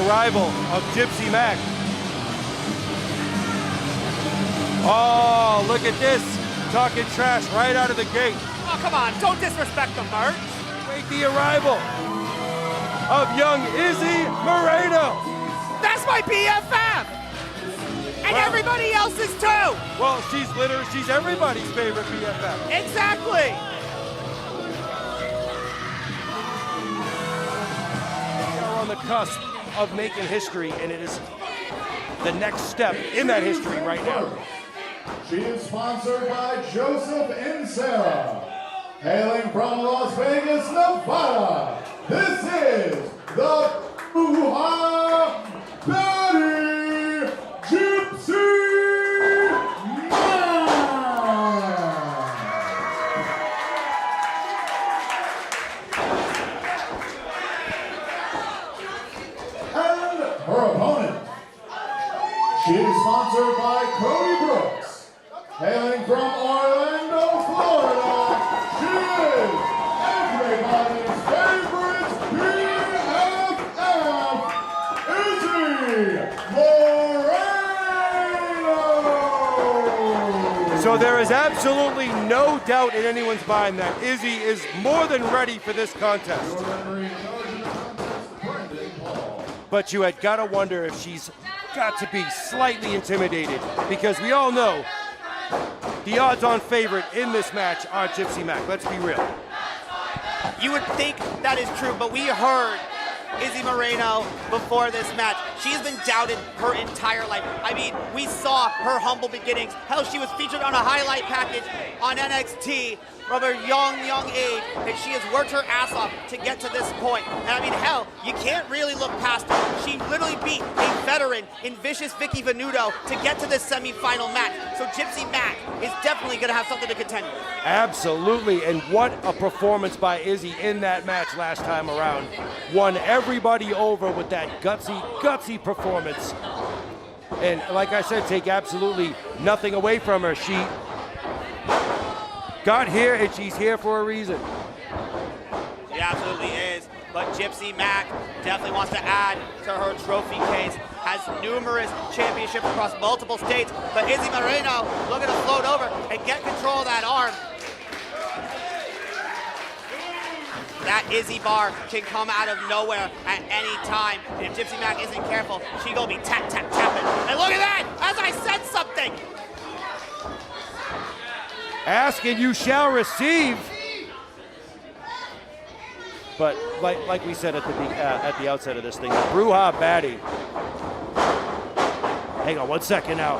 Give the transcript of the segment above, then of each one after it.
arrival of Gypsy Mac. Oh, look at this. Talking trash right out of the gate. Oh, come on, don't disrespect the merch. Wait, the arrival of young Izzy Moreno. That's my BFF! And Wow. everybody else's too! Well, she's everybody's favorite BFF. Exactly! We are on the cusp of making history, and it is the next step in that history right now. She is sponsored by Joseph and Sarah. Hailing from Las Vegas, Nevada, this is the Betty Gypsy And her opponent. She is sponsored by Cody Brooks. Hailing from Orlando, Florida, she is everybody's favorite BFF, Izzy Moreno. So there is absolutely no doubt in anyone's mind that Izzy is more than ready for this contest. But you had got to wonder if she's got to be slightly intimidated, because we all know the odds-on favorite in this match are Gypsy Mac. Let's be real. You would think that is true, but we heard Izzy Moreno before this match. She's been doubted her entire life. I mean, we saw her humble beginnings. Hell, she was featured on a highlight package on NXT from her young age, and she has worked her ass off to get to this point. And I mean, hell, you can't really look past her. She literally beat a veteran in Vicious Vicky Venuto to get to this semifinal match. So Gypsy Mac is definitely gonna have something to contend with. Absolutely, and what a performance by Izzy in that match last time around. Won everybody over with that gutsy performance. And like I said, take absolutely nothing away from her. She got here, and she's here for a reason. She absolutely is. But Gypsy Mac definitely wants to add to her trophy case. Has numerous championships across multiple states. But Izzy Moreno looking to float over and get control of that arm. That Izzy bar can come out of nowhere at any time. And if Gypsy Mac isn't careful, she gonna be tap, tap, tapping. And look at that, as I said something. Ask and you shall receive. But like we said at the outset of this thing, the Bruja Batty. Hang on 1 second now.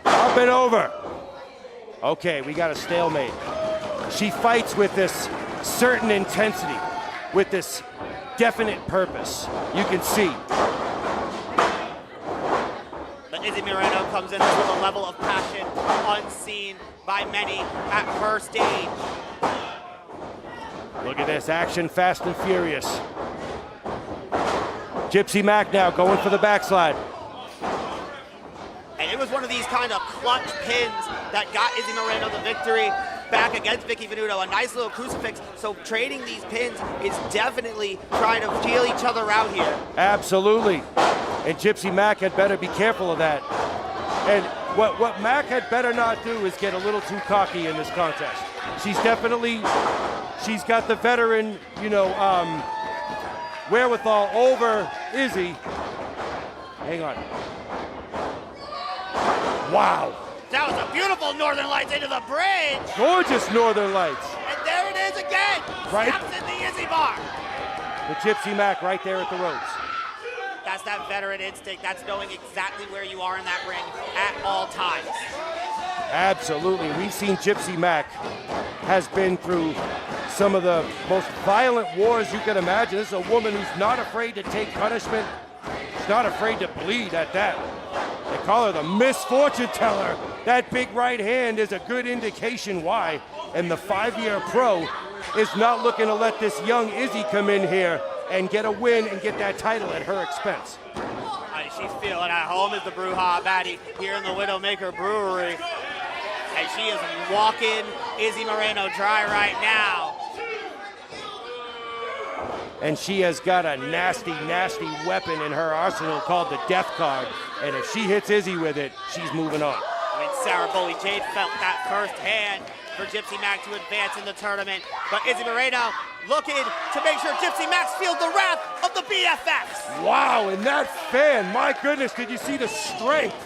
Up and over. Okay, we got a stalemate. She fights with this certain intensity, with this definite purpose. You can see. But Izzy Moreno comes in with a level of passion unseen by many at her stage. Look at this, action fast and furious. Gypsy Mac now going for the backslide. And it was one of these kind of clutch pins that got Izzy Moreno the victory back against Vicky Venuto. A nice little crucifix. So trading these pins is definitely trying to feel each other out here. Absolutely. And Gypsy Mac had better be careful of that. And what Mac had better not do is get a little too cocky in this contest. She's got the veteran, wherewithal over Izzy. Hang on. Wow. That was a beautiful Northern Lights into the bridge. Gorgeous Northern Lights. And there it is again. Right. Snaps in the Izzy bar. The Gypsy Mac right there at the ropes. That's that veteran instinct. That's knowing exactly where you are in that ring at all times. Absolutely. We've seen Gypsy Mac has been through some of the most violent wars you can imagine. This is a woman who's not afraid to take punishment. She's not afraid to bleed at that. They call her the misfortune teller. That big right hand is a good indication why. And the 5-year pro is not looking to let this young Izzy come in here and get a win and get that title at her expense. She's feeling at home as the Bruja Batty here in the Widowmaker Brewery. And she is walking Izzy Moreno dry right now. and she has got a nasty, nasty weapon in her arsenal called the Death Card. And if she hits Izzy with it, she's moving on. I mean, Sarah Bully Jade felt that firsthand for Gypsy Mac to advance in the tournament. But Izzy Moreno looking to make sure Gypsy Mac feels the wrath of the BFFs. Wow, and that fan, my goodness, did you see the strength?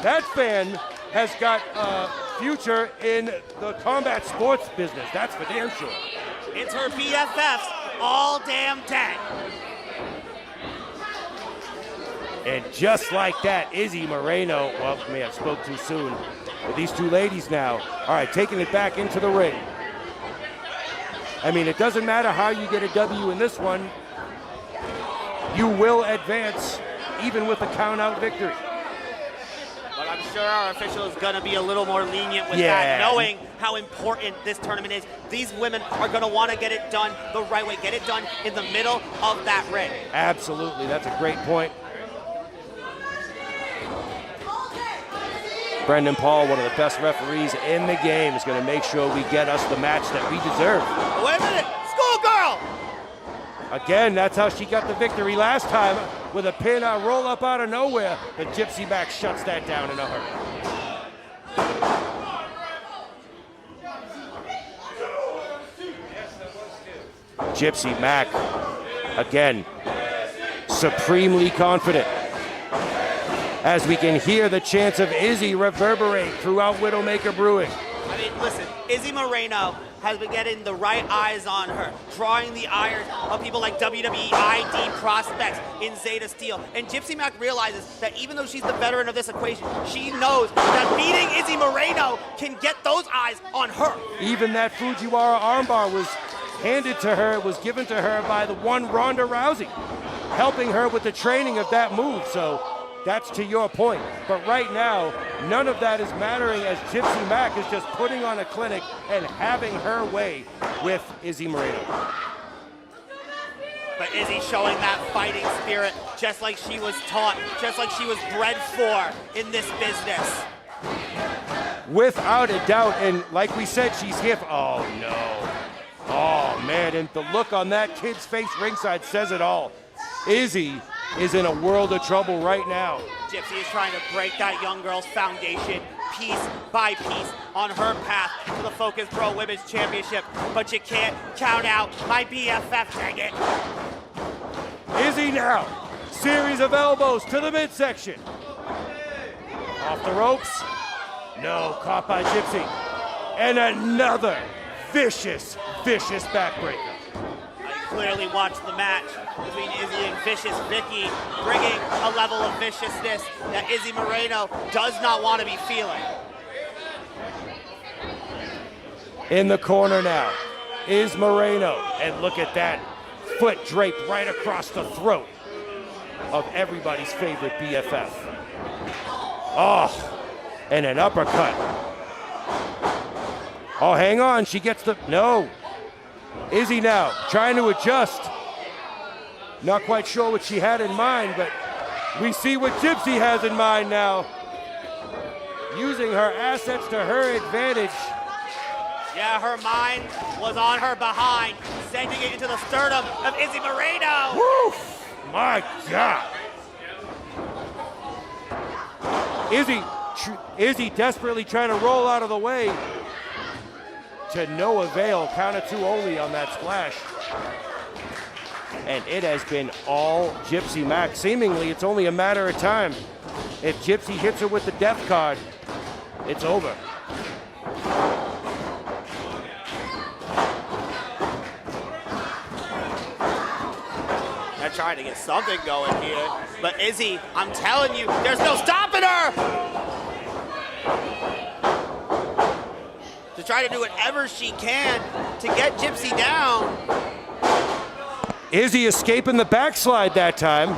That fan has got a future in the combat sports business, that's for damn sure. It's her BFFs all damn day. And just like that, Izzy Moreno, well, may have spoke too soon, but these two ladies now, all right, taking it back into the ring. I mean, it doesn't matter how you get a W in this one, you will advance even with a count-out victory. But I'm sure our official is going to be a little more lenient with that, knowing how important this tournament is. These women are going to want to get it done the right way, get it done in the middle of that ring. Absolutely, that's a great point. Brendan Paul, one of the best referees in the game, is going to make sure we get us the match that we deserve. Wait a minute, schoolgirl! Again, that's how she got the victory last time, with a pin roll up out of nowhere. But Gypsy Mac shuts that down in a hurry. Gypsy Mac, again, supremely confident, as we can hear the chants of Izzy reverberate throughout Widowmaker Brewing. I mean, listen, Izzy Moreno has been getting the right eyes on her, drawing the ires of people like WWE ID prospects in Zeta Steel. And Gypsy Mac realizes that even though she's the veteran of this equation, she knows that beating Izzy Moreno can get those eyes on her. Even that Fujiwara armbar was handed to her, was given to her by the one Ronda Rousey, helping her with the training of that move. So that's to your point. But right now, none of that is mattering, as Gypsy Mac is just putting on a clinic and having her way with Izzy Moreno. But Izzy showing that fighting spirit, just like she was taught, just like she was bred for in this business. Without a doubt, and like we said, she's here for, oh no. Oh man, and the look on that kid's face ringside says it all. Izzy is in a world of trouble right now. Gypsy is trying to break that young girl's foundation piece by piece on her path to the Focus Pro Women's Championship. But you can't count out my BFF, dang it. Izzy now, series of elbows to the midsection. Off the ropes. No, caught by Gypsy. And another vicious, vicious backbreaker. Clearly watched the match between Izzy and Vicious Vicky, bringing a level of viciousness that Izzy Moreno does not want to be feeling. In the corner now is Moreno, and look at that foot draped right across the throat of everybody's favorite BFF. Oh, and an uppercut. Oh, hang on, she gets the, no. Izzy now trying to adjust. Not quite sure what she had in mind, but we see what Gypsy has in mind now. Using her assets to her advantage. Yeah, her mind was on her behind, sending it into the sternum of Izzy Moreno. Woo! My God. Izzy desperately trying to roll out of the way. To no avail, count of two only on that splash. And it has been all Gypsy Mac. Seemingly, it's only a matter of time. If Gypsy hits her with the death card, it's over. They're trying to get something going here. But Izzy, I'm telling you, there's no stopping her! To try to do whatever she can to get Gypsy down. Izzy escaping the backslide that time.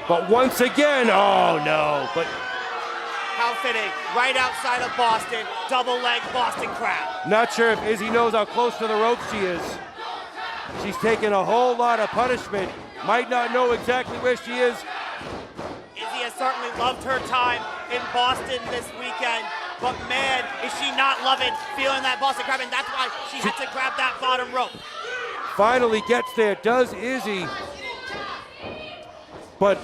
But once again, oh no. But how fitting, right outside of Boston, double leg Boston crab. Not sure if Izzy knows how close to the ropes she is. She's taking a whole lot of punishment. Might not know exactly where she is. Izzy has certainly loved her time in Boston this weekend. But man, is she not loving feeling that Boston crab, and that's why she had to grab that bottom rope. finally gets there, does Izzy. But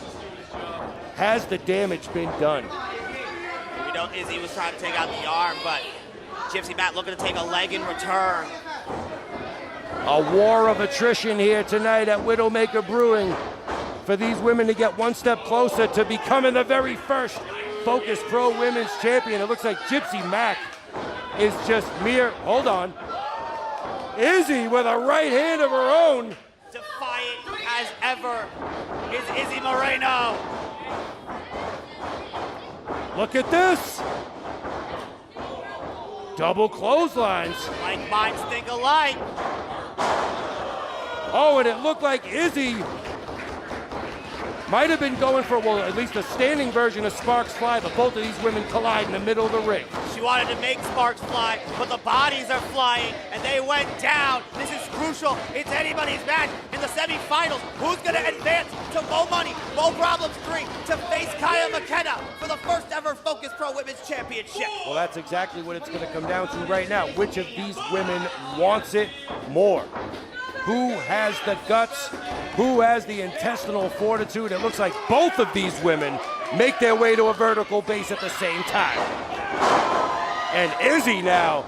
has the damage been done? We know Izzy was trying to take out the arm, but Gypsy Matt looking to take a leg in return. A war of attrition here tonight at Widowmaker Brewing for these women to get one step closer to becoming the very first Focus Pro Women's Champion. It looks like Gypsy Mac is just hold on. Izzy with a right hand of her own. Defiant as ever is Izzy Moreno. Look at this. Double clotheslines. Like minds think alike. Oh, and it looked like Izzy might have been going for, well, at least a standing version of Sparks Fly, but both of these women collide in the middle of the ring. She wanted to make Sparks fly, but the bodies are flying, and they went down. This is crucial. It's anybody's match in the semifinals. Who's going to advance to Mo Money, Mo Problems 3 to face Kaya McKenna for the first ever Focus Pro Women's Championship? Well, that's exactly what it's going to come down to right now. Which of these women wants it more? Who has the guts? Who has the intestinal fortitude? It looks like both of these women make their way to a vertical base at the same time. And Izzy now.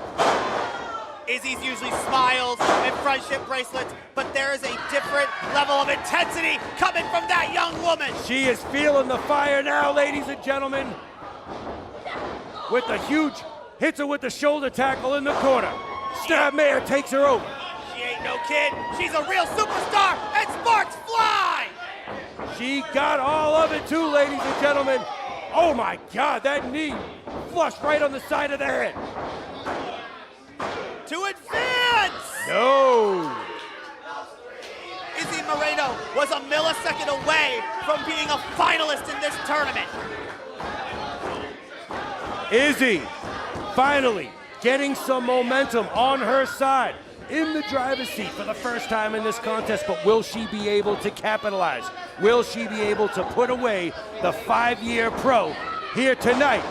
Izzy's usually smiles and friendship bracelets, but there is a different level of intensity coming from that young woman. She is feeling the fire now, ladies and gentlemen. With the huge, hits her with the shoulder tackle in the corner. Snapmare takes her over. She ain't no kid. She's a real superstar, and Sparks fly! She got all of it too, ladies and gentlemen. Oh my God, that knee flushed right on the side of the head. To advance! No. Izzy Moreno was a millisecond away from being a finalist in this tournament. Izzy finally getting some momentum on her side. In the driver's seat for the first time in this contest, but will she be able to capitalize? Will she be able to put away the 5-year pro here tonight?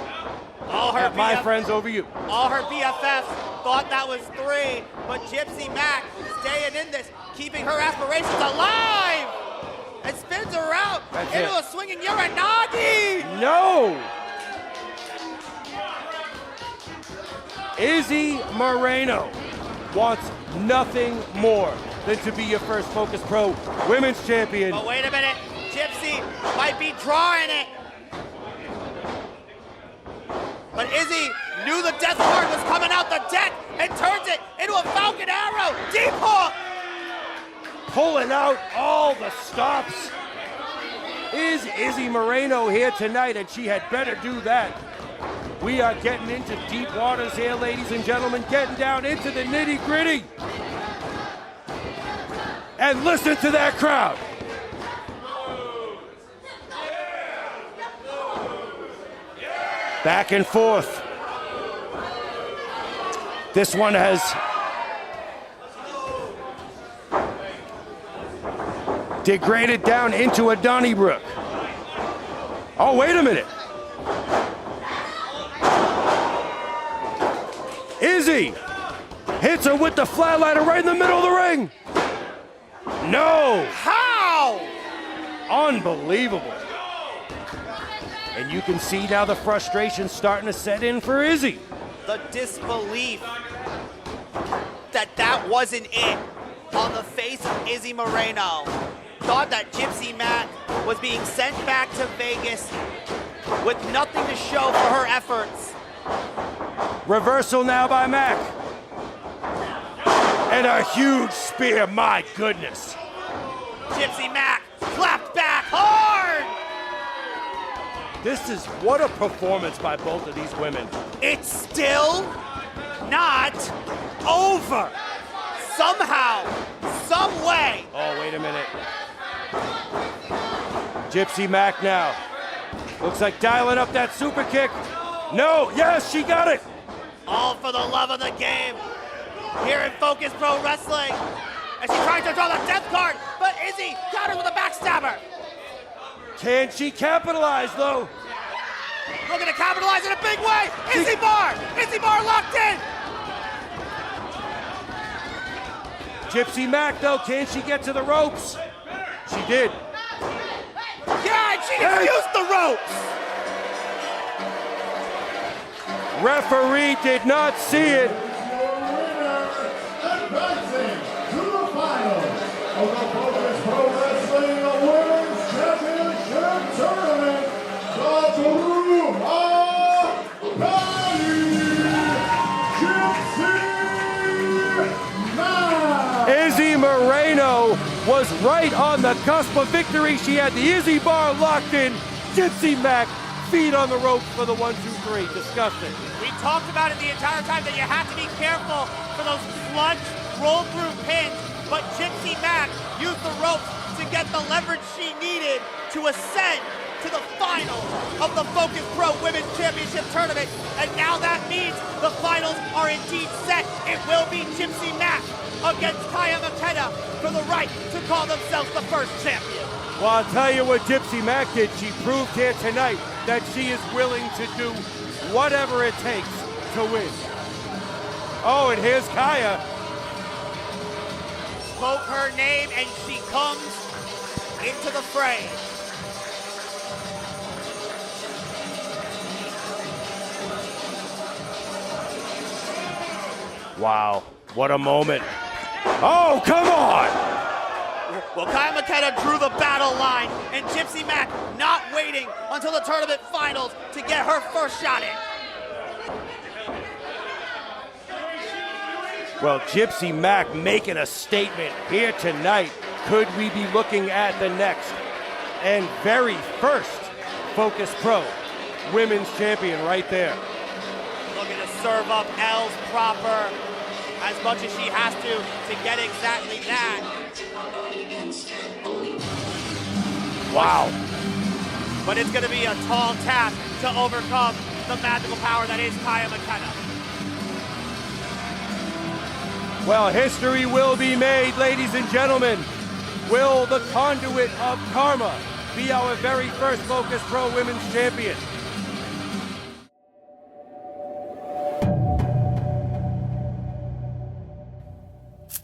All her my friends over you. All her BFFs thought that was 3, but Gypsy Mac staying in this, keeping her aspirations alive, and spins her out into a swinging Uranagi. No! Izzy Moreno wants nothing more than to be your first Focus Pro Women's Champion. But wait a minute, Gypsy might be drawing it. But Izzy knew the death card was coming out the deck and turns it into a Falcon Arrow. Deep hook! Pulling out all the stops. Is Izzy Moreno here tonight, and she had better do that. We are getting into deep waters here, ladies and gentlemen, getting down into the nitty-gritty. And listen to that crowd. Back and forth. This one has degraded down into a Donnybrook. Oh, wait a minute. Izzy hits her with the flatliner right in the middle of the ring. No. How? Unbelievable. And you can see now the frustration starting to set in for Izzy. The disbelief that wasn't it on the face of Izzy Moreno. Thought that Gypsy Mac was being sent back to Vegas with nothing to show for her efforts. Reversal now by Mac. And a huge spear, my goodness. Gypsy Mac clapped back hard. This is what a performance by both of these women. It's still not over. Somehow, some way. Oh, wait a minute. Gypsy Mac now. Looks like dialing up that super kick. No, yes, she got it. All for the love of the game. Here in Focus Pro Wrestling. And she tried to draw the death card, but Izzy got her with a backstabber. Can she capitalize, though? Looking to capitalize in a big way. Izzy Bar! Izzy Bar locked in! Gypsy Mack, though, can she get to the ropes? She did. Yeah, and she just used the ropes. Referee did not see it. Advancing to the finals of the Focus Pro Wrestling Women's Championship Tournament, the Broom of Body, Gypsy Mack. Izzy Moreno was right on the cusp of victory. She had the Izzy bar locked in. Gypsy Mack, feet on the ropes for the 1, 2, 3. Disgusting. We talked about it the entire time that you have to be careful for those clutch roll-through pins, but Gypsy Mack used the ropes to get the leverage she needed to ascend to the finals of the Focus Pro Women's Championship Tournament, and now that means the finals are indeed set. It will be Gypsy Mack against Kaya McKenna for the right to call themselves the first champion. Well, I'll tell you what Gypsy Mack did. She proved here tonight that she is willing to do whatever it takes to win. Oh, and here's Kaya. Spoke her name and she comes into the fray. Wow, what a moment. Oh, come on! Well, Kaya McKenna drew the battle line, and Gypsy Mack not waiting until the tournament finals to get her first shot in. Well, Gypsy Mack making a statement here tonight. Could we be looking at the next and very first Focus Pro Women's Champion right there? Looking to serve up L's proper as much as she has to get exactly that. Wow. But it's going to be a tall task to overcome the magical power that is Kaya McKenna. Well, history will be made, ladies and gentlemen. Will the conduit of karma be our very first Focus Pro Women's Champion?